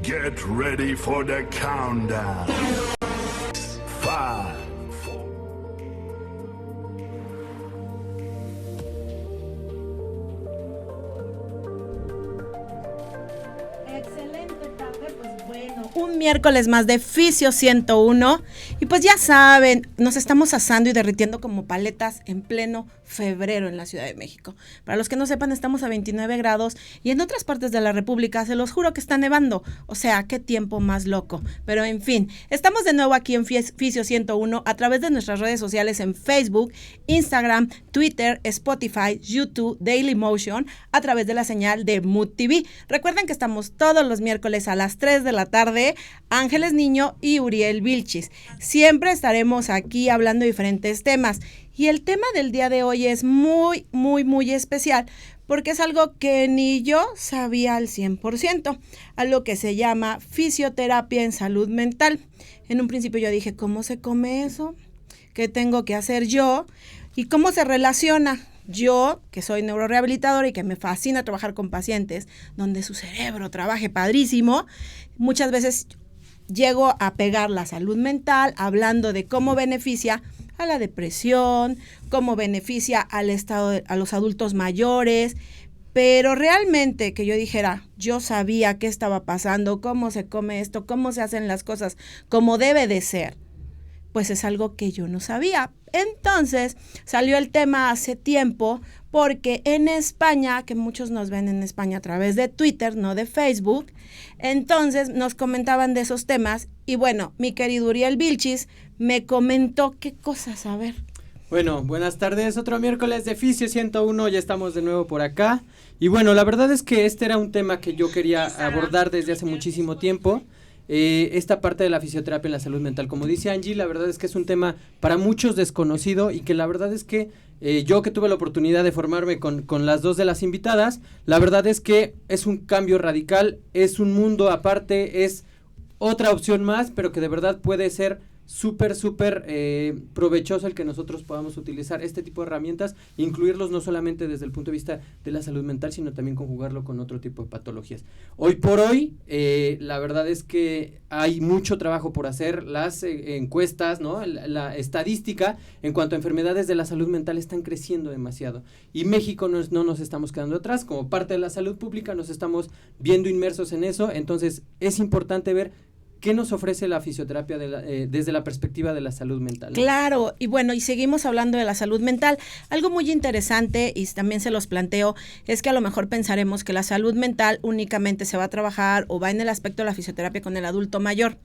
Get ready for the countdown. 5. Excelente tarde, pues bueno, un miércoles más de Fisio 101 y pues ya saben, nos estamos asando y derritiendo como paletas en pleno febrero en la Ciudad de México. Para los que no sepan, estamos a 29 grados y en otras partes de la República se los juro que está nevando, o sea, qué tiempo más loco. Pero en fin, estamos de nuevo aquí en Fisio 101 a través de nuestras redes sociales en Facebook, Instagram, Twitter, Spotify, YouTube, Dailymotion, a través de la señal de Mood TV. Recuerden que estamos todos los miércoles a las 3 de la tarde, Ángeles Niño y Uriel Vilchis. Siempre estaremos aquí hablando de diferentes temas. Y el tema del día de hoy es muy, muy, muy especial porque es algo que ni yo sabía al 100%, algo que se llama fisioterapia en salud mental. En un principio yo dije, ¿cómo se come eso? ¿Qué tengo que hacer yo? ¿Y cómo se relaciona? Yo, que soy neurorehabilitadora y que me fascina trabajar con pacientes, donde su cerebro trabaje padrísimo, muchas veces llego a pegar la salud mental hablando de cómo beneficia a la depresión, cómo beneficia al estado a los adultos mayores, pero realmente que yo dijera, yo sabía qué estaba pasando, cómo se come esto, cómo se hacen las cosas, como debe de ser, pues es algo que yo no sabía. Entonces salió el tema hace tiempo porque en España, que muchos nos ven en España a través de Twitter, no de Facebook, entonces nos comentaban de esos temas y bueno, mi querido Uriel Vilchis me comentó qué cosas, a ver. Bueno, buenas tardes, otro miércoles de Fisio 101, ya estamos de nuevo por acá. Y bueno, la verdad es que este era un tema que yo quería abordar desde hace muchísimo tiempo. Esta parte de la fisioterapia en la salud mental, como dice Angie, la verdad es que es un tema para muchos desconocido y que la verdad es que yo que tuve la oportunidad de formarme con las dos de las invitadas, la verdad es que es un cambio radical, es un mundo aparte, es otra opción más, pero que de verdad puede ser súper provechoso el que nosotros podamos utilizar este tipo de herramientas, incluirlos no solamente desde el punto de vista de la salud mental, sino también conjugarlo con otro tipo de patologías. Hoy por hoy, la verdad es que hay mucho trabajo por hacer, las encuestas, ¿no? La estadística en cuanto a enfermedades de la salud mental están creciendo demasiado, y México no nos estamos quedando atrás, como parte de la salud pública nos estamos viendo inmersos en eso, entonces es importante ver ¿qué nos ofrece la fisioterapia desde la perspectiva de la salud mental, ¿no? Claro, y bueno, y seguimos hablando de la salud mental. Algo muy interesante, y también se los planteo, es que a lo mejor pensaremos que la salud mental únicamente se va a trabajar o va en el aspecto de la fisioterapia con el adulto mayor.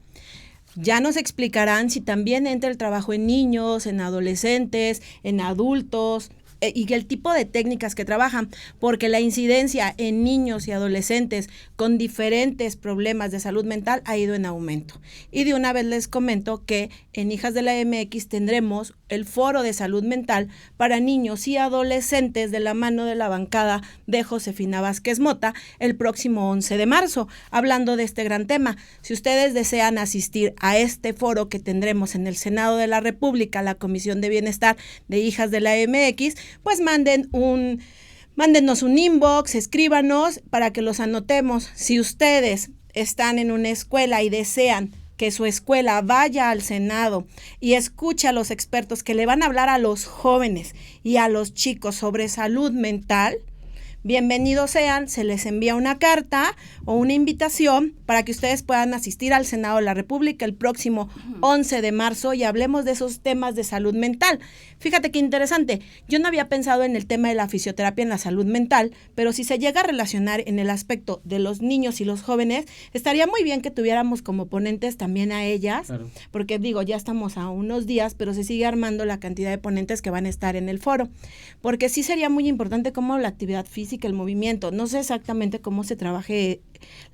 Ya nos explicarán si también entra el trabajo en niños, en adolescentes, en adultos, y el tipo de técnicas que trabajan, porque la incidencia en niños y adolescentes con diferentes problemas de salud mental ha ido en aumento. Y de una vez les comento que en Hijas de la MX tendremos el foro de salud mental para niños y adolescentes de la mano de la bancada de Josefina Vázquez Mota el próximo 11 de marzo, hablando de este gran tema. Si ustedes desean asistir a este foro que tendremos en el Senado de la República, la Comisión de Bienestar de Hijas de la MX, pues mándenos un inbox, escríbanos para que los anotemos. Si ustedes están en una escuela y desean que su escuela vaya al Senado y escuche a los expertos que le van a hablar a los jóvenes y a los chicos sobre salud mental, bienvenidos sean, se les envía una carta o una invitación para que ustedes puedan asistir al Senado de la República el próximo 11 de marzo y hablemos de esos temas de salud mental. Fíjate qué interesante, yo no había pensado en el tema de la fisioterapia en la salud mental, pero si se llega a relacionar en el aspecto de los niños y los jóvenes, estaría muy bien que tuviéramos como ponentes también a ellas, claro. Porque digo, ya estamos a unos días, pero se sigue armando la cantidad de ponentes que van a estar en el foro, porque sí sería muy importante como la actividad física, el movimiento, no sé exactamente cómo se trabaje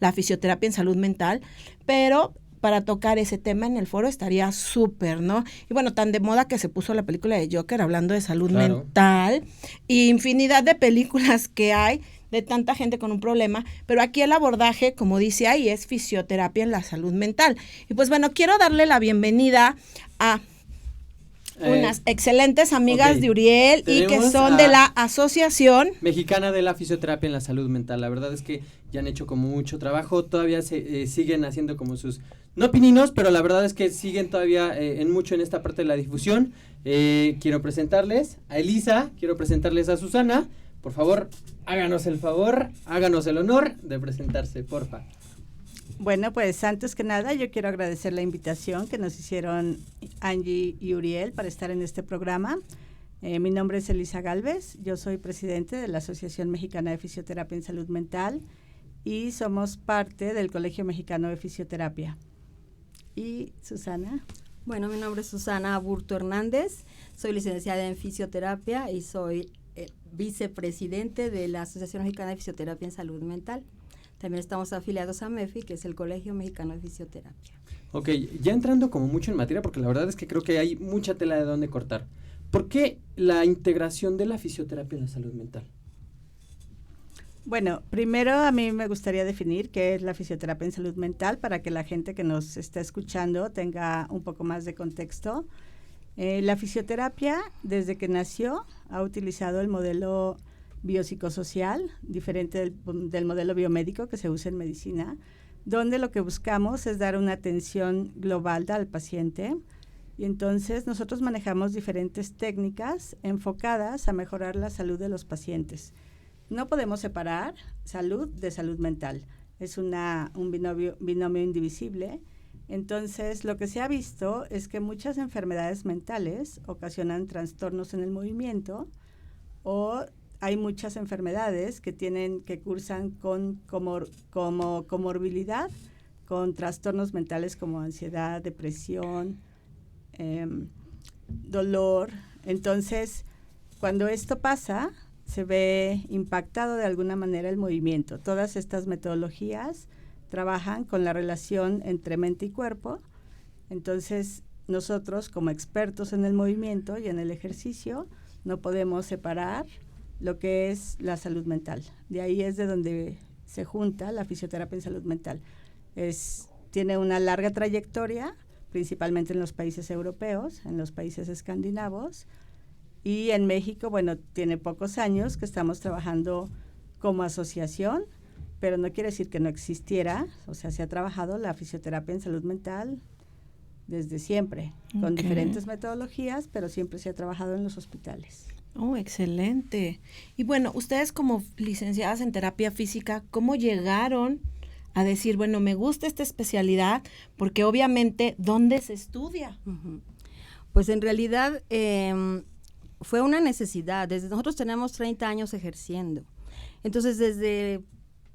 la fisioterapia en salud mental, pero para tocar ese tema en el foro estaría súper, ¿no? Y bueno, tan de moda que se puso la película de Joker hablando de salud mental, y infinidad de películas que hay de tanta gente con un problema, pero aquí el abordaje, como dice ahí, es fisioterapia en la salud mental. Y pues bueno, quiero darle la bienvenida a Unas excelentes amigas ok. de Uriel y que Tenemos son a- de la Asociación Mexicana de la Fisioterapia en la Salud Mental. La verdad es que ya han hecho como mucho trabajo, todavía se siguen haciendo como sus, no pininos, pero la verdad es que siguen todavía en mucho en esta parte de la difusión. Quiero presentarles a Elisa, quiero presentarles a Susana. Por favor, háganos el honor de presentarse, porfa. Bueno, pues antes que nada yo quiero agradecer la invitación que nos hicieron Angie y Uriel para estar en este programa. Mi nombre es Elisa Galvez, yo soy presidente de la Asociación Mexicana de Fisioterapia en Salud Mental y somos parte del Colegio Mexicano de Fisioterapia. Y Susana. Bueno, mi nombre es Susana Aburto Hernández, soy licenciada en fisioterapia y soy vicepresidente de la Asociación Mexicana de Fisioterapia en Salud Mental. También estamos afiliados a MEFI, que es el Colegio Mexicano de Fisioterapia. Ok, ya entrando como mucho en materia, porque la verdad es que creo que hay mucha tela de dónde cortar. ¿Por qué la integración de la fisioterapia en la salud mental? Bueno, primero a mí me gustaría definir qué es la fisioterapia en salud mental para que la gente que nos está escuchando tenga un poco más de contexto. La fisioterapia, desde que nació, ha utilizado el modelo biopsicosocial, diferente del modelo biomédico que se usa en medicina, donde lo que buscamos es dar una atención global al paciente. Y entonces nosotros manejamos diferentes técnicas enfocadas a mejorar la salud de los pacientes. No podemos separar salud de salud mental. Es un binomio indivisible. Entonces, lo que se ha visto es que muchas enfermedades mentales ocasionan trastornos en el movimiento o hay muchas enfermedades que cursan como comorbilidad con trastornos mentales como ansiedad, depresión, dolor. Entonces, cuando esto pasa, se ve impactado de alguna manera el movimiento. Todas estas metodologías trabajan con la relación entre mente y cuerpo. Entonces, nosotros como expertos en el movimiento y en el ejercicio, no podemos separar lo que es la salud mental. De ahí es de donde se junta la fisioterapia en salud mental. Tiene una larga trayectoria, principalmente en los países europeos, en los países escandinavos, y en México, bueno, tiene pocos años que estamos trabajando como asociación, pero no quiere decir que no existiera, o sea, se ha trabajado la fisioterapia en salud mental desde siempre, con diferentes metodologías, pero siempre se ha trabajado en los hospitales. Oh, excelente. Y bueno, ustedes como licenciadas en terapia física, ¿cómo llegaron a decir, bueno, me gusta esta especialidad? Porque obviamente, ¿dónde se estudia? Uh-huh. Pues en realidad fue una necesidad. Nosotros tenemos 30 años ejerciendo. Entonces, desde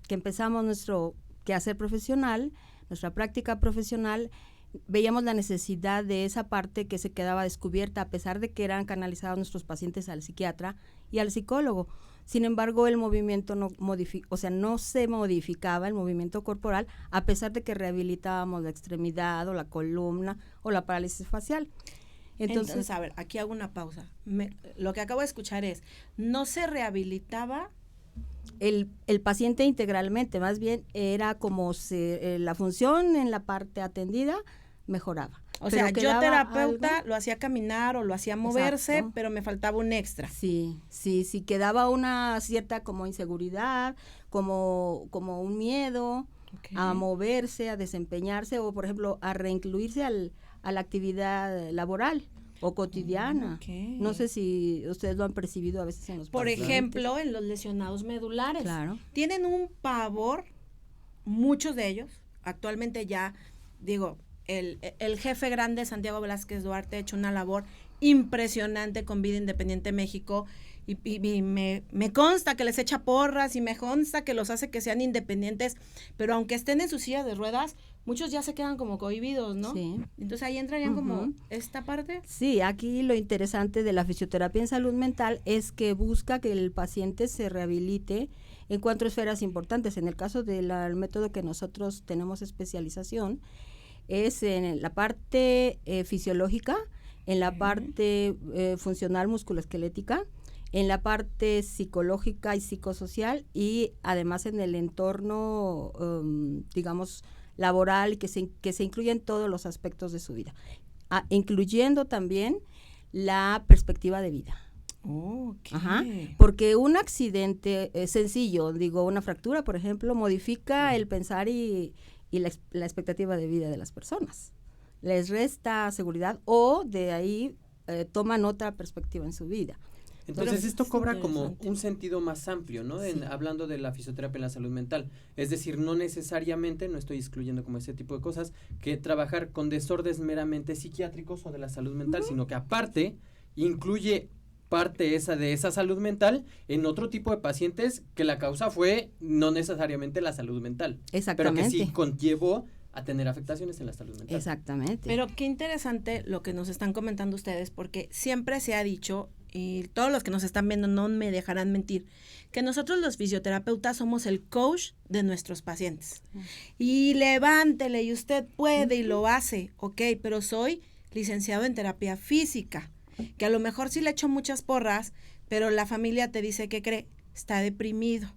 que empezamos nuestro quehacer profesional, nuestra práctica profesional, veíamos la necesidad de esa parte que se quedaba descubierta, a pesar de que eran canalizados nuestros pacientes al psiquiatra y al psicólogo. Sin embargo, el movimiento no se modificaba el movimiento corporal, a pesar de que rehabilitábamos la extremidad o la columna o la parálisis facial. Entonces, a ver, aquí hago una pausa. Lo que acabo de escuchar es, no se rehabilitaba el paciente integralmente, más bien era como la función en la parte atendida mejoraba. O sea, yo terapeuta lo hacía caminar o lo hacía moverse, exacto, pero me faltaba un extra. Sí, quedaba una cierta como inseguridad, como un miedo, okay, a moverse, a desempeñarse o, por ejemplo, a reincluirse a la actividad laboral o cotidiana. Okay. No sé si ustedes lo han percibido a veces en los Por pacientes. ejemplo, en los lesionados medulares. Claro. Tienen un pavor, muchos de ellos, actualmente ya, digo, el jefe grande, Santiago Velázquez Duarte, ha hecho una labor impresionante con Vida Independiente México y me consta que les echa porras y me consta que los hace que sean independientes, pero aunque estén en su silla de ruedas, muchos ya se quedan como cohibidos, ¿no? Sí. Entonces ahí entrarían como esta parte. Sí, aquí lo interesante de la fisioterapia en salud mental es que busca que el paciente se rehabilite en 4 esferas importantes. En el caso del método que nosotros tenemos especialización, es en la parte fisiológica, en la parte funcional musculoesquelética, en la parte psicológica y psicosocial y además en el entorno, digamos, laboral que se incluye en todos los aspectos de su vida, incluyendo también la perspectiva de vida. Ok. Ajá, porque un accidente sencillo, digo, una fractura, por ejemplo, modifica el pensar y la expectativa de vida de las personas. Les resta seguridad o de ahí toman otra perspectiva en su vida. Entonces Pero esto es cobra como interesante. un sentido más amplio, ¿no? Hablando de la fisioterapia en la salud mental. Es decir, no necesariamente, no estoy excluyendo como ese tipo de cosas, que trabajar con desórdenes meramente psiquiátricos o de la salud mental, sino que aparte incluye parte de esa salud mental en otro tipo de pacientes que la causa fue no necesariamente la salud mental. Exactamente. Pero que sí conllevó a tener afectaciones en la salud mental. Exactamente. Pero qué interesante lo que nos están comentando ustedes, porque siempre se ha dicho, y todos los que nos están viendo no me dejarán mentir, que nosotros los fisioterapeutas somos el coach de nuestros pacientes. Y levántele y usted puede y lo hace, ok, pero soy licenciado en terapia física, que a lo mejor sí le echo muchas porras, pero la familia te dice que cree, está deprimido.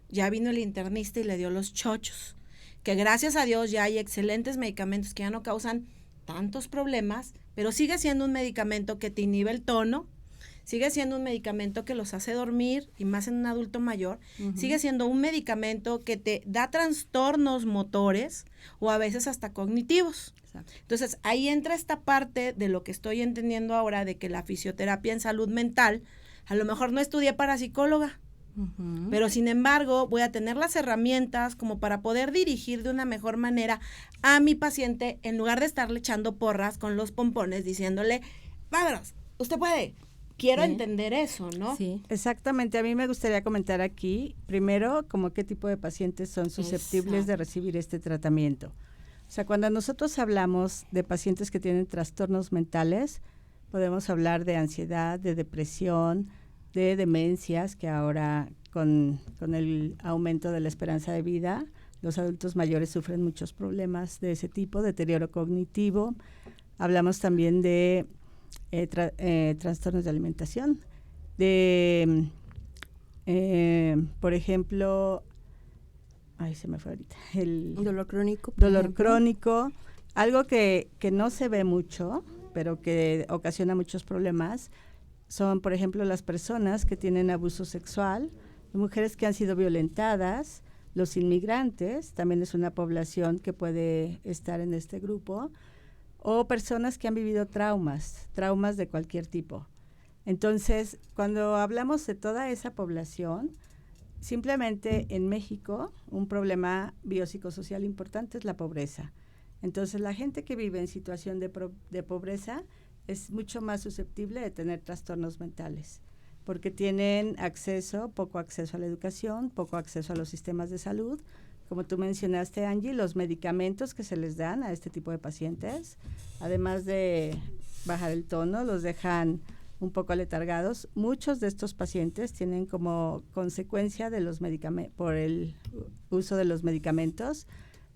Ya vino el internista y le dio los chochos. Que gracias a Dios ya hay excelentes medicamentos que ya no causan tantos problemas, pero sigue siendo un medicamento que te inhibe el tono, sigue siendo un medicamento que los hace dormir, y más en un adulto mayor, sigue siendo un medicamento que te da trastornos motores o a veces hasta cognitivos. Exacto. Entonces, ahí entra esta parte de lo que estoy entendiendo ahora, de que la fisioterapia en salud mental, a lo mejor no estudié para psicóloga, pero sin embargo voy a tener las herramientas como para poder dirigir de una mejor manera a mi paciente, en lugar de estarle echando porras con los pompones diciéndole, vámonos, usted puede. Quiero entender eso, ¿no? Sí. Exactamente, a mí me gustaría comentar aquí, primero, como qué tipo de pacientes son susceptibles de recibir este tratamiento. O sea, cuando nosotros hablamos de pacientes que tienen trastornos mentales, podemos hablar de ansiedad, de depresión, de demencias, que ahora con el aumento de la esperanza de vida, los adultos mayores sufren muchos problemas de ese tipo, deterioro cognitivo. Hablamos también de trastornos de alimentación, de, por ejemplo, se me fue ahorita, el Dolor crónico. por dolor ejemplo. crónico, algo que no se ve mucho, pero que ocasiona muchos problemas, son, por ejemplo, las personas que tienen abuso sexual, mujeres que han sido violentadas, los inmigrantes, también es una población que puede estar en este grupo, o personas que han vivido traumas de cualquier tipo. Entonces, cuando hablamos de toda esa población, simplemente en México un problema biopsicosocial importante es la pobreza. Entonces, la gente que vive en situación de pobreza es mucho más susceptible de tener trastornos mentales, porque tienen poco acceso a la educación, poco acceso a los sistemas de salud. Como tú mencionaste, Angie, los medicamentos que se les dan a este tipo de pacientes, además de bajar el tono, los dejan un poco aletargados. Muchos de estos pacientes tienen como consecuencia de los por el uso de los medicamentos,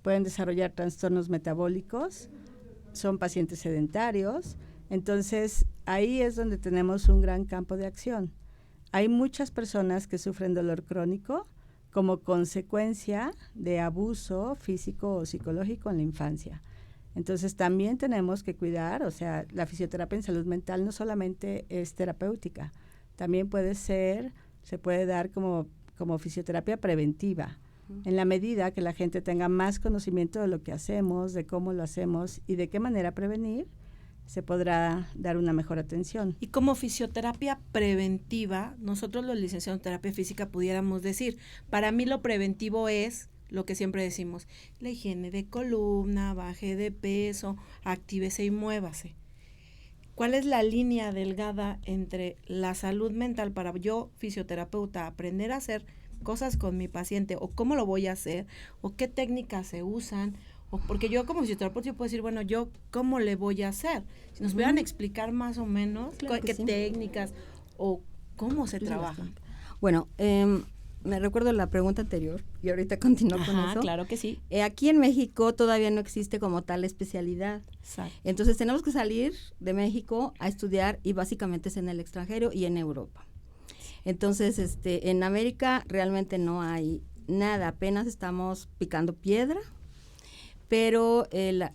pueden desarrollar trastornos metabólicos, son pacientes sedentarios. Entonces, ahí es donde tenemos un gran campo de acción. Hay muchas personas que sufren dolor crónico como consecuencia de abuso físico o psicológico en la infancia. Entonces también tenemos que cuidar, o sea, la fisioterapia en salud mental no solamente es terapéutica, también se puede dar como fisioterapia preventiva, en la medida que la gente tenga más conocimiento de lo que hacemos, de cómo lo hacemos y de qué manera prevenir, se podrá dar una mejor atención. Y como fisioterapia preventiva, nosotros los licenciados en terapia física pudiéramos decir, para mí lo preventivo es lo que siempre decimos, la higiene de columna, baje de peso, actívese y muévase. ¿Cuál es la línea delgada entre la salud mental para yo, fisioterapeuta, aprender a hacer cosas con mi paciente, o cómo lo voy a hacer, o qué técnicas se usan? Porque yo como fisioterapeuta yo puedo decir, bueno, yo cómo le voy a hacer. Si nos pudieran explicar más o menos Claro que qué sí. técnicas o cómo se Sí, trabaja. bastante. Bueno, me recuerdo la pregunta anterior y ahorita continúo con eso. Claro que sí. Aquí en México todavía no existe como tal especialidad. Exacto. Entonces tenemos que salir de México a estudiar y básicamente es en el extranjero y en Europa. Entonces, en América realmente no hay nada, apenas estamos picando piedra, pero la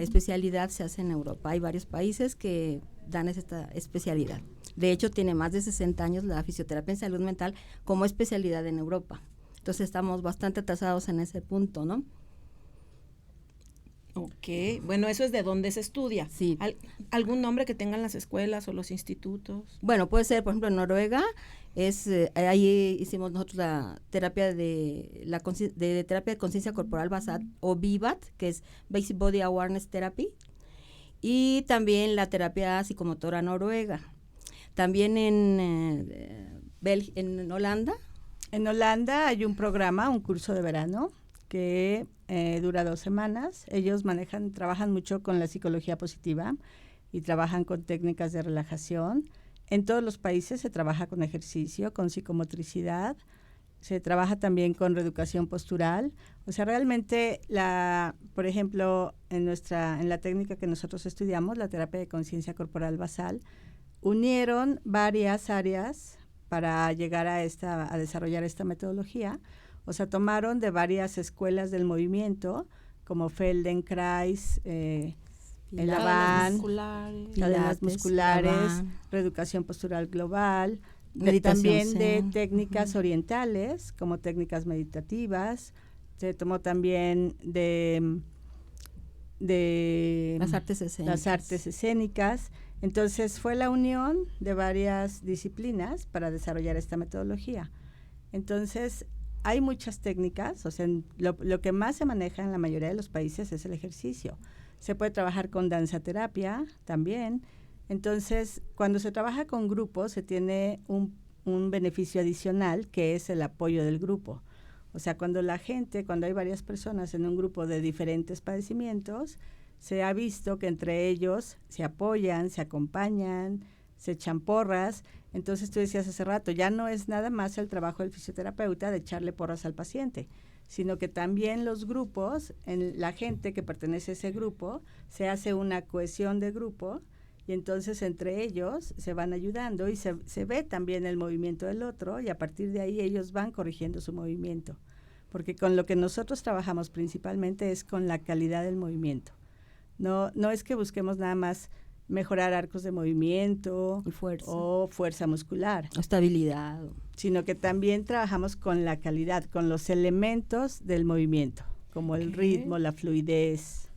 especialidad se hace en Europa. Hay varios países que dan esta especialidad. De hecho, tiene más de 60 años la fisioterapia en salud mental como especialidad en Europa. Entonces, estamos bastante atrasados en ese punto, ¿no? Ok, bueno, eso es de dónde se estudia. Sí. ¿Algún nombre que tengan las escuelas o los institutos? Bueno, puede ser, por ejemplo, en Noruega, ahí hicimos nosotros la terapia de terapia de conciencia corporal basal, o BIBAT, que es Basic Body Awareness Therapy, y también la terapia psicomotora noruega. También en Holanda. En Holanda hay un programa, un curso de verano, que dura 2 semanas. Ellos trabajan mucho con la psicología positiva y trabajan con técnicas de relajación. En todos los países se trabaja con ejercicio, con psicomotricidad, se trabaja también con reeducación postural. O sea, realmente, por ejemplo, en la técnica que nosotros estudiamos, la terapia de conciencia corporal basal, unieron varias áreas para llegar a desarrollar esta metodología. O sea, tomaron de varias escuelas del movimiento, como Feldenkrais, Elaván, cadenas musculares, reeducación postural global, también de técnicas orientales, como técnicas meditativas. Se tomó también de las artes escénicas. Entonces, fue la unión de varias disciplinas para desarrollar esta metodología. Entonces, hay muchas técnicas, o sea, lo que más se maneja en la mayoría de los países es el ejercicio. Se puede trabajar con danzaterapia también. Entonces, cuando se trabaja con grupos, se tiene un beneficio adicional, que es el apoyo del grupo. O sea, cuando hay varias personas en un grupo de diferentes padecimientos, se ha visto que entre ellos se apoyan, se acompañan, se echan porras. Entonces, tú decías hace rato, ya no es nada más el trabajo del fisioterapeuta de echarle porras al paciente, sino que también los grupos, la gente que pertenece a ese grupo, se hace una cohesión de grupo, y entonces entre ellos se van ayudando y se ve también el movimiento del otro, y a partir de ahí ellos van corrigiendo su movimiento. Porque con lo que nosotros trabajamos principalmente es con la calidad del movimiento. No es que busquemos nada más mejorar arcos de movimiento o fuerza muscular. O estabilidad. Sino que también trabajamos con la calidad, con los elementos del movimiento, como el ritmo, la fluidez.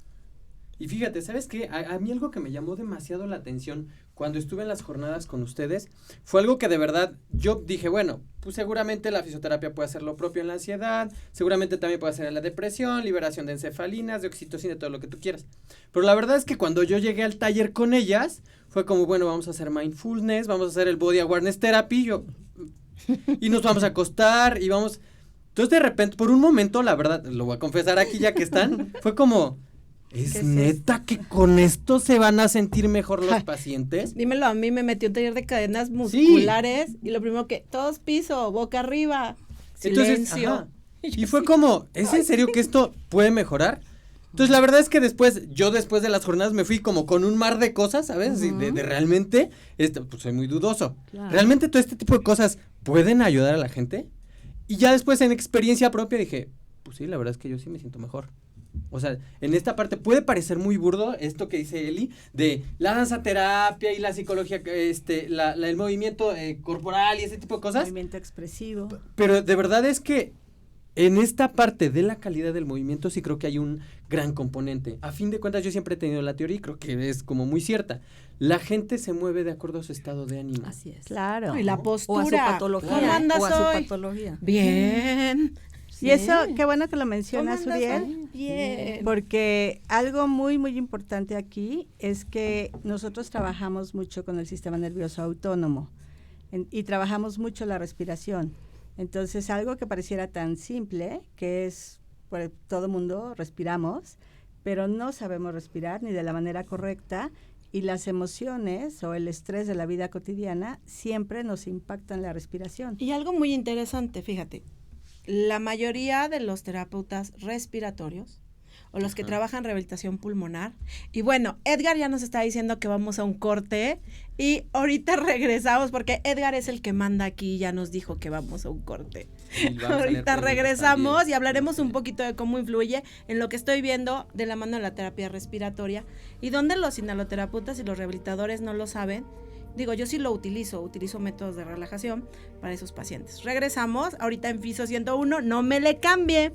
Y fíjate, ¿sabes qué? A mí algo que me llamó demasiado la atención cuando estuve en las jornadas con ustedes fue algo que de verdad yo dije, bueno, pues seguramente la fisioterapia puede hacer lo propio en la ansiedad, seguramente también puede hacer en la depresión, liberación de encefalinas, de oxitocina, todo lo que tú quieras. Pero la verdad es que cuando yo llegué al taller con ellas, fue como, bueno, vamos a hacer mindfulness, vamos a hacer el body awareness therapy, y nos vamos a acostar y vamos. Entonces de repente, por un momento, la verdad, lo voy a confesar aquí ya que están, fue como, ¿es neta que con esto se van a sentir mejor los pacientes? Dímelo, a mí me metió un taller de cadenas musculares y lo primero que, todos piso, boca arriba, silencio. Entonces, y fue como, ¿es en serio que esto puede mejorar? Entonces la verdad es que después de las jornadas me fui como con un mar de cosas, ¿sabes? De realmente, pues soy muy dudoso. Claro. ¿Realmente todo este tipo de cosas pueden ayudar a la gente? Y ya después en experiencia propia dije, pues sí, la verdad es que yo sí me siento mejor. O sea, en esta parte puede parecer muy burdo esto que dice Eli, de la danzaterapia y la psicología, el movimiento corporal y ese tipo de cosas. Movimiento expresivo. Pero de verdad es que en esta parte de la calidad del movimiento sí creo que hay un gran componente. A fin de cuentas yo siempre he tenido la teoría y creo que es como muy cierta. La gente se mueve de acuerdo a su estado de ánimo. Así es. Claro. Y la postura. O a su patología. ¿Cómo andas o a su hoy? patología. Bien. Y eso, qué bueno que lo mencionas, Uriel. Bien. Porque algo muy, muy importante aquí es que nosotros trabajamos mucho con el sistema nervioso autónomo y trabajamos mucho la respiración. Entonces, algo que pareciera tan simple, que es, pues, todo mundo respiramos, pero no sabemos respirar ni de la manera correcta, y las emociones o el estrés de la vida cotidiana siempre nos impactan la respiración. Y algo muy interesante, fíjate, la mayoría de los terapeutas respiratorios o los que trabajan rehabilitación pulmonar. Y bueno, Edgar ya nos está diciendo que vamos a un corte y ahorita regresamos porque Edgar es el que manda aquí, ya nos dijo que vamos a un corte. Ahorita regresamos también y hablaremos un poquito de cómo influye en lo que estoy viendo de la mano de la terapia respiratoria y donde los inhaloterapeutas y los rehabilitadores no lo saben. Digo, yo sí lo utilizo métodos de relajación para esos pacientes. Regresamos ahorita en Fisio 101, no me le cambie.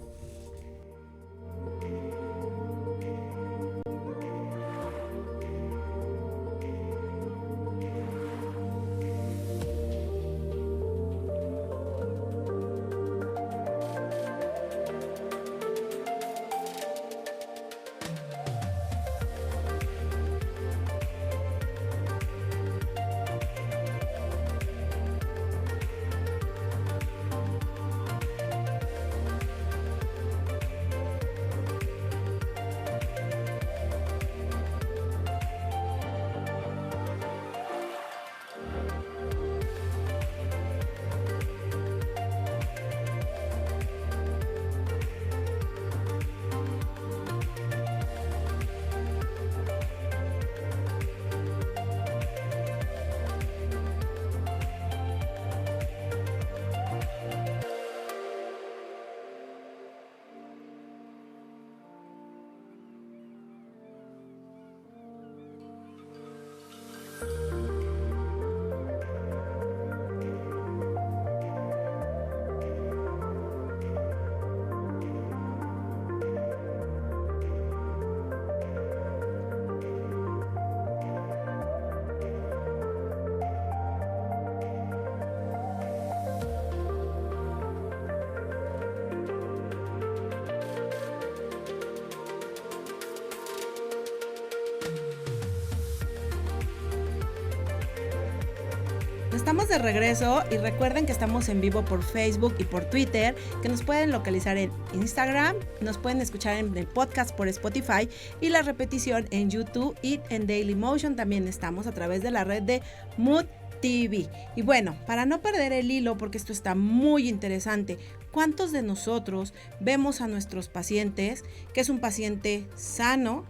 Estamos de regreso y recuerden que estamos en vivo por Facebook y por Twitter, que nos pueden localizar en Instagram, nos pueden escuchar en el podcast por Spotify y la repetición en YouTube y en Dailymotion. También estamos a través de la red de Mood TV. Y bueno, para no perder el hilo, porque esto está muy interesante, ¿cuántos de nosotros vemos a nuestros pacientes que es un paciente sano,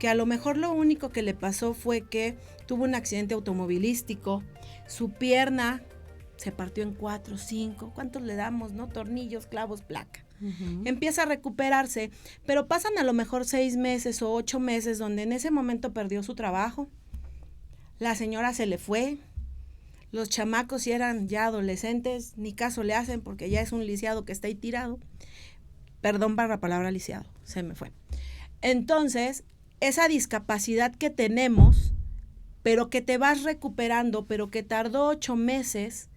que a lo mejor lo único que le pasó fue que tuvo un accidente automovilístico, su pierna se partió en 4, 5, ¿cuántos le damos, no? Tornillos, clavos, placa. Empieza a recuperarse, pero pasan a lo mejor 6 meses o 8 meses donde en ese momento perdió su trabajo, la señora se le fue, los chamacos si eran ya adolescentes, ni caso le hacen porque ya es un lisiado que está ahí tirado. Perdón para la palabra lisiado, se me fue. Entonces, esa discapacidad que tenemos, pero que te vas recuperando, pero que tardó 8 meses,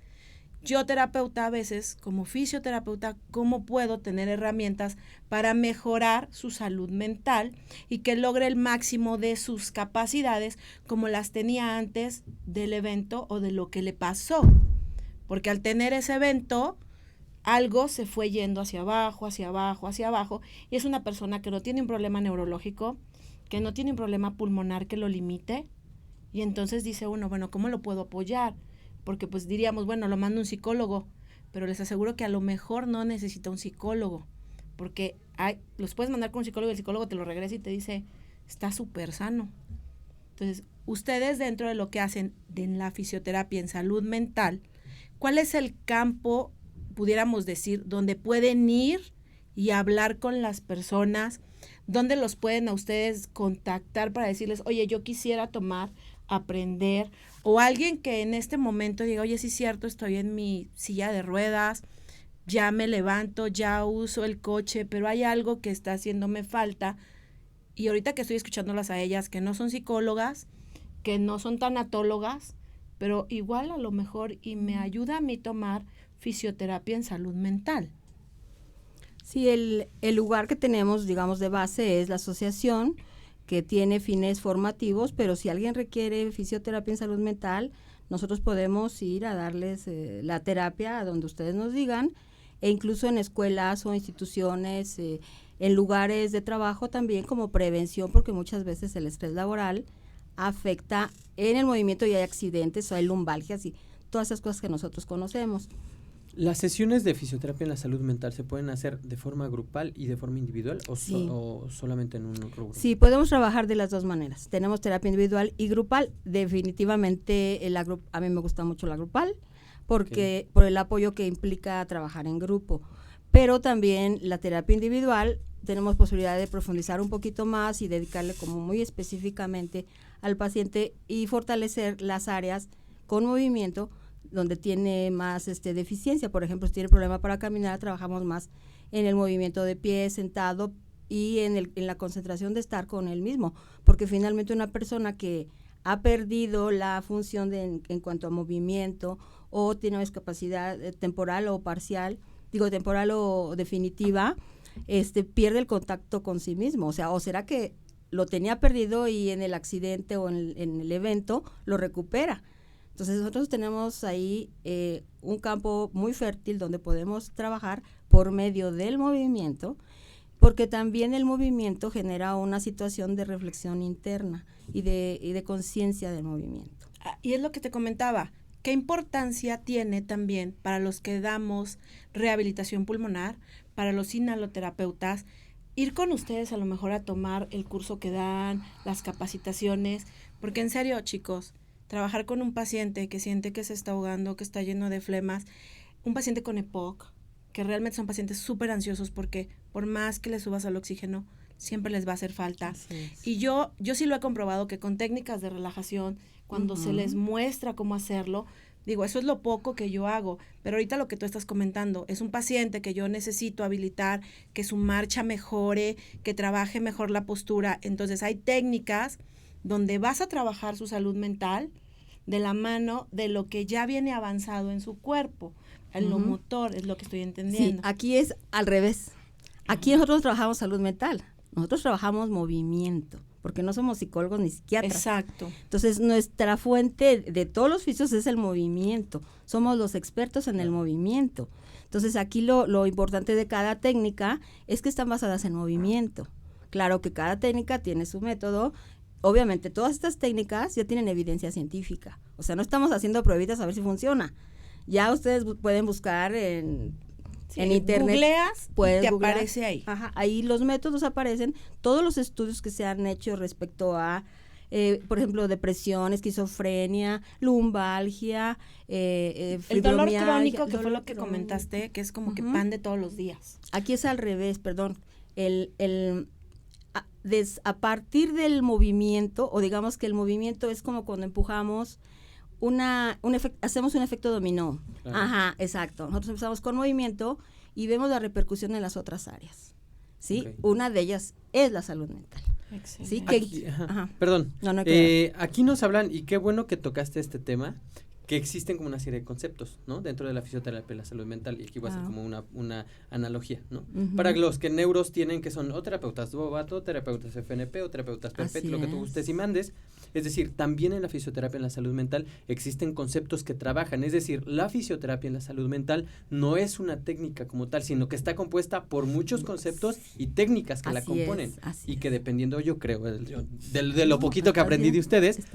yo terapeuta a veces, como fisioterapeuta, ¿cómo puedo tener herramientas para mejorar su salud mental y que logre el máximo de sus capacidades como las tenía antes del evento o de lo que le pasó? Porque al tener ese evento, algo se fue yendo hacia abajo, hacia abajo, hacia abajo, y es una persona que no tiene un problema neurológico, que no tiene un problema pulmonar que lo limite, y entonces dice uno, bueno, ¿cómo lo puedo apoyar? Porque pues diríamos, bueno, lo mando a un psicólogo, pero les aseguro que a lo mejor no necesita un psicólogo, porque los puedes mandar con un psicólogo y el psicólogo te lo regresa y te dice, está súper sano. Entonces, ustedes dentro de lo que hacen en la fisioterapia en salud mental, ¿cuál es el campo, pudiéramos decir, donde pueden ir y hablar con las personas? ¿Dónde los pueden a ustedes contactar para decirles, oye, yo quisiera tomar, aprender, o alguien que en este momento diga, oye, sí es cierto, estoy en mi silla de ruedas, ya me levanto, ya uso el coche, pero hay algo que está haciéndome falta, y ahorita que estoy escuchándolas a ellas, que no son psicólogas, que no son tanatólogas, pero igual a lo mejor y me ayuda a mí tomar fisioterapia en salud mental. Sí, el lugar que tenemos, digamos, de base es la asociación, que tiene fines formativos, pero si alguien requiere fisioterapia en salud mental, nosotros podemos ir a darles la terapia a donde ustedes nos digan, e incluso en escuelas o instituciones, en lugares de trabajo también como prevención, porque muchas veces el estrés laboral afecta en el movimiento y hay accidentes o hay lumbalgias y todas esas cosas que nosotros conocemos. ¿Las sesiones de fisioterapia en la salud mental se pueden hacer de forma grupal y de forma individual o, Sí. o solamente en un rubro? Sí, podemos trabajar de las dos maneras. Tenemos terapia individual y grupal. Definitivamente a mí me gusta mucho la grupal porque por el apoyo que implica trabajar en grupo. Pero también la terapia individual tenemos posibilidad de profundizar un poquito más y dedicarle como muy específicamente al paciente y fortalecer las áreas con movimiento donde tiene más deficiencia. Por ejemplo, si tiene problema para caminar, trabajamos más en el movimiento de pie, sentado y en la concentración de estar con él mismo, porque finalmente una persona que ha perdido la función en cuanto a movimiento o tiene una discapacidad temporal o parcial, temporal o definitiva, pierde el contacto con sí mismo. O sea, o será que lo tenía perdido y en el accidente o en el evento lo recupera. Entonces nosotros tenemos ahí un campo muy fértil donde podemos trabajar por medio del movimiento, porque también el movimiento genera una situación de reflexión interna y de conciencia del movimiento. Y es lo que te comentaba, ¿qué importancia tiene también para los que damos rehabilitación pulmonar, para los inhaloterapeutas, ir con ustedes a lo mejor a tomar el curso que dan, las capacitaciones? Porque en serio, chicos, trabajar con un paciente que siente que se está ahogando, que está lleno de flemas, un paciente con EPOC, que realmente son pacientes súper ansiosos porque por más que les subas al oxígeno, siempre les va a hacer falta. Y yo sí lo he comprobado que con técnicas de relajación, cuando se les muestra cómo hacerlo, digo, eso es lo poco que yo hago, pero ahorita lo que tú estás comentando es un paciente que yo necesito habilitar, que su marcha mejore, que trabaje mejor la postura. Entonces hay técnicas donde vas a trabajar su salud mental de la mano de lo que ya viene avanzado en su cuerpo, en lo motor, es lo que estoy entendiendo. Sí, aquí es al revés. Aquí nosotros trabajamos salud mental, nosotros trabajamos movimiento, porque no somos psicólogos ni psiquiatras. Exacto. Entonces, nuestra fuente de todos los fisios es el movimiento. Somos los expertos en el movimiento. Entonces, aquí lo importante de cada técnica es que están basadas en movimiento. Claro que cada técnica tiene su método. Obviamente, todas estas técnicas ya tienen evidencia científica. O sea, no estamos haciendo pruebitas a ver si funciona. Ya ustedes pueden buscar en internet. Googleas y te aparece ahí. Ajá, ahí los métodos aparecen, todos los estudios que se han hecho respecto a, por ejemplo, depresión, esquizofrenia, lumbalgia, el dolor fibromialgia, crónico, que fue lo que comentaste, que es como que pan de todos los días. Aquí es al revés, perdón. A partir del movimiento, o digamos que el movimiento es como cuando empujamos hacemos un efecto dominó. Claro. Ajá, exacto. Nosotros empezamos con movimiento y vemos la repercusión en las otras áreas. ¿Sí? Okay. Una de ellas es la salud mental. Excelente. ¿Sí? Perdón. Aquí nos hablan, y qué bueno que tocaste este tema, que existen como una serie de conceptos, ¿no? Dentro de la fisioterapia y la salud mental, y aquí va a ser como una analogía, ¿no? Para los que neuros tienen, que son o terapeutas Bobato, terapeutas FNP o terapeutas Perpet, lo que tú gustes y mandes. Es decir, también en la fisioterapia en la salud mental existen conceptos que trabajan, es decir, la fisioterapia en la salud mental no es una técnica como tal, sino que está compuesta por muchos conceptos y técnicas que la componen, y que dependiendo, yo creo, de lo poquito que aprendí de ustedes,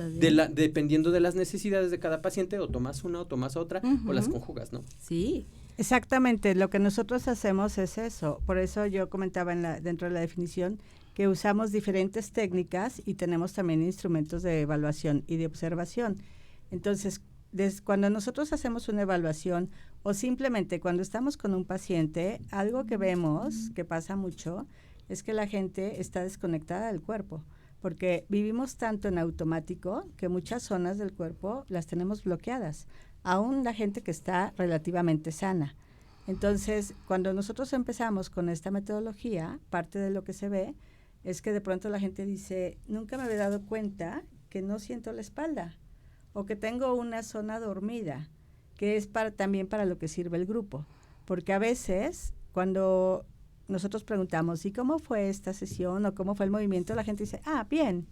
dependiendo de las necesidades de cada paciente, o tomas una o tomas otra, o las conjugas, ¿no? Sí. Exactamente, lo que nosotros hacemos es eso, por eso yo comentaba dentro de la definición que usamos diferentes técnicas y tenemos también instrumentos de evaluación y de observación. Entonces, cuando nosotros hacemos una evaluación o simplemente cuando estamos con un paciente, algo que vemos que pasa mucho es que la gente está desconectada del cuerpo, porque vivimos tanto en automático que muchas zonas del cuerpo las tenemos bloqueadas, aún la gente que está relativamente sana. Entonces, cuando nosotros empezamos con esta metodología, parte de lo que se ve es que de pronto la gente dice, nunca me había dado cuenta que no siento la espalda o que tengo una zona dormida, que es también para lo que sirve el grupo. Porque a veces cuando nosotros preguntamos, ¿y cómo fue esta sesión o cómo fue el movimiento? La gente dice, bien.